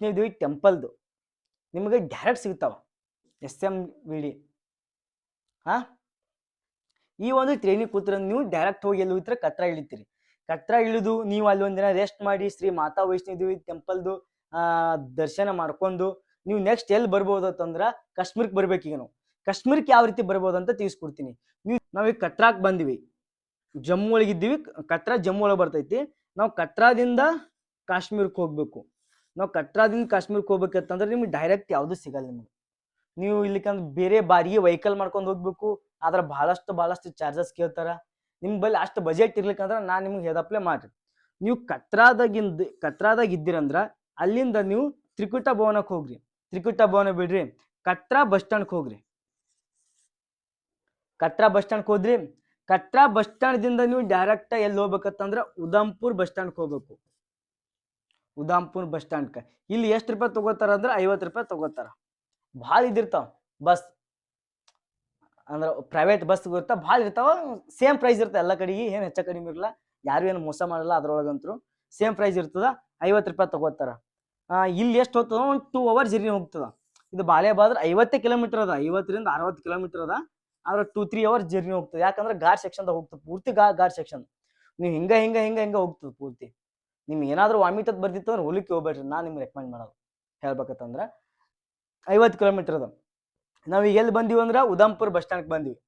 ವೈಷ್ಣೋದೇವಿ ಟೆಂಪಲ್ದು ನಿಮಗೆ ಡೈರೆಕ್ಟ್ ಸಿಗ್ತಾವ SMVD. ಹಾಂ, ಈ ಒಂದು ಟ್ರೈನಿಗೆ ಕೂತ್ರೆ ನೀವು ಡೈರೆಕ್ಟ್ ಹೋಗಿ ಎಲ್ಲಿ ಹೋಗ್ತೀರ, ಕಟ್ರಾ ಇಳಿತೀರಿ. ಕಟ್ರಾ ಇಳಿದು ನೀವು ಅಲ್ಲಿ ಒಂದಿನ ರೆಸ್ಟ್ ಮಾಡಿ ಶ್ರೀ ಮಾತಾ ವೈಷ್ಣೋದೇವಿ ಟೆಂಪಲ್ದು ದರ್ಶನ ಮಾಡ್ಕೊಂಡು ನೀವು ನೆಕ್ಸ್ಟ್ ಎಲ್ಲಿ ಬರ್ಬೋದು ಅಂತಂದ್ರೆ ಕಾಶ್ಮೀರಕ್ಕೆ ಬರ್ಬೇಕೀಗ. ನಾವು ಕಾಶ್ಮೀರಕ್ಕೆ ಯಾವ ರೀತಿ ಬರ್ಬೋದು ಅಂತ ತಿಳಿಸ್ಕೊಡ್ತೀನಿ. ನಾವೀಗ ಕಟ್ರಾಕ್ ಬಂದಿವಿ, ಜಮ್ಮು ಒಳಗಿದ್ದೀವಿ. ಕಟ್ರಾ ಜಮ್ಮು ಒಳಗೆ ಬರ್ತೈತಿ. ನಾವು ಕಟ್ರಾದಿಂದ ಕಾಶ್ಮೀರಕ್ಕೆ ಹೋಗ್ಬೇಕು. ನಾವು ಕಟ್ರಾದಿಂದ ಕಾಶ್ಮೀರಕ್ಕೆ ಹೋಗ್ಬೇಕಂತಂದ್ರೆ ನಿಮ್ಗೆ ಡೈರೆಕ್ಟ್ ಯಾವುದು ಸಿಗಲ್ಲ. ನೀವು ಇಲ್ಲಿಕಂದ್ರೆ ಬೇರೆ ಬಾಡಿಗೆ ವೆಹಿಕಲ್ ಮಾಡ್ಕೊಂಡು ಹೋಗ್ಬೇಕು. ಆದ್ರೆ ಭಾಳಷ್ಟು ಚಾರ್ಜಸ್ ಕೇಳ್ತಾರ. ನಿಮ್ಮ ಬಳಿ ಅಷ್ಟು ಬಜೆಟ್ ಇರ್ಲಿಕ್ಕಂದ್ರೆ ನಾನು ನಿಮ್ಗೆ ಹೇಳಪ್ಲೆ ಮಾಡ್ರಿ. ನೀವು ಕಟ್ರಾದಾಗ ಇದ್ದೀರಂದ್ರೆ ಅಲ್ಲಿಂದ ನೀವು ತ್ರಿಕುಟ ಭವನಕ್ಕೆ ಹೋಗ್ರಿ. ತ್ರಿಕುಟ ಭವನ ಬಿಡ್ರಿ, ಕಟ್ರಾ ಬಸ್ ಸ್ಟ್ಯಾಂಡ್ಗೆ ಹೋಗ್ರಿ. ಕಟ್ರಾ ಬಸ್ ಸ್ಟ್ಯಾಂಡ್ಗೆ ಹೋದ್ರಿ. ಕಟ್ರಾ ಬಸ್ ಸ್ಟ್ಯಾಂಡ್ದಿಂದ ನೀವು ಡೈರೆಕ್ಟ್ ಎಲ್ಲಿ ಹೋಗ್ಬೇಕಂತಂದ್ರೆ ಉಧಂಪುರ್ ಬಸ್ ಸ್ಟ್ಯಾಂಡ್ಗೆ ಹೋಗ್ಬೇಕು. ಉಧಂಪುರ್ ಬಸ್ ಸ್ಟ್ಯಾಂಡ್ಗೆ ಇಲ್ಲಿ ಎಷ್ಟು ರೂಪಾಯಿ ತಗೋತಾರ ಅಂದ್ರೆ 50 ರೂಪಾಯಿ ತಗೋತಾರ. ಭಾಳ ಇದಿರ್ತಾವ ಬಸ್, ಅಂದ್ರೆ ಪ್ರೈವೇಟ್ ಬಸ್ ಇರ್ತಾವ, ಭಾಳ ಇರ್ತಾವ. ಸೇಮ್ ಪ್ರೈಸ್ ಇರ್ತದೆ ಎಲ್ಲ ಕಡೆಗೆ, ಏನು ಹೆಚ್ಚು ಕಡಿಮೆ ಇರಲ್ಲ. ಯಾರು ಏನು ಮೋಸ ಮಾಡಲ್ಲ. ಅದ್ರೊಳಗಂತೂ ಸೇಮ್ ಪ್ರೈಸ್ ಇರ್ತದ. 50 ರೂಪಾಯಿ ತಗೋತಾರ. ಇಲ್ಲಿ ಎಷ್ಟು ಹೋಗ್ತದ, ಒಂದು 2 hour ಜರ್ನಿ ಹೋಗ್ತದ. ಇದು ಬಾಳೆಬಾದ್ರ 50 ಕಿಲೋಮೀಟರ್ ಅದ, 50ರಿಂದ 60 ಕಿಲೋಮೀಟರ್ ಅದ. ಆದ್ರೆ 2-3 hours ಜರ್ನಿ ಹೋಗ್ತದೆ. ಯಾಕಂದ್ರೆ ಘಾಟ್ ಸೆಕ್ಷನ್ದಾಗ ಹೋಗ್ತದೆ, ಪೂರ್ತಿ ಘಾಟ್ ಸೆಕ್ಷನ್. ನೀವು ಹಿಂಗ ಹೋಗ್ತದೆ ಪೂರ್ತಿ. ನಿಮ್ಗೆ ಏನಾದರೂ ವಾಮಿಟ್ ಅಂತ ಬರ್ತಿತ್ತು ಅಂದ್ರೆ ಹೋಲಿಕ್ಕೆ ಹೋಗ್ಬೇಡ್ರಿ. ನಾನು ನಿಮ್ಗೆ ರೆಕಮೆಂಡ್ ಮಾಡೋದು ಹೇಳ್ಬೇಕಂತಂದ್ರೆ 50 ಕಿಲೋಮೀಟರ್ ಅದ. ನಾವೀಗ ಎಲ್ಲಿ ಬಂದೀವಿ ಅಂದ್ರೆ ಉಧಂಪುರ್ ಬಸ್ ಸ್ಟ್ಯಾಂಡ್ಗೆ ಬಂದೀವಿ.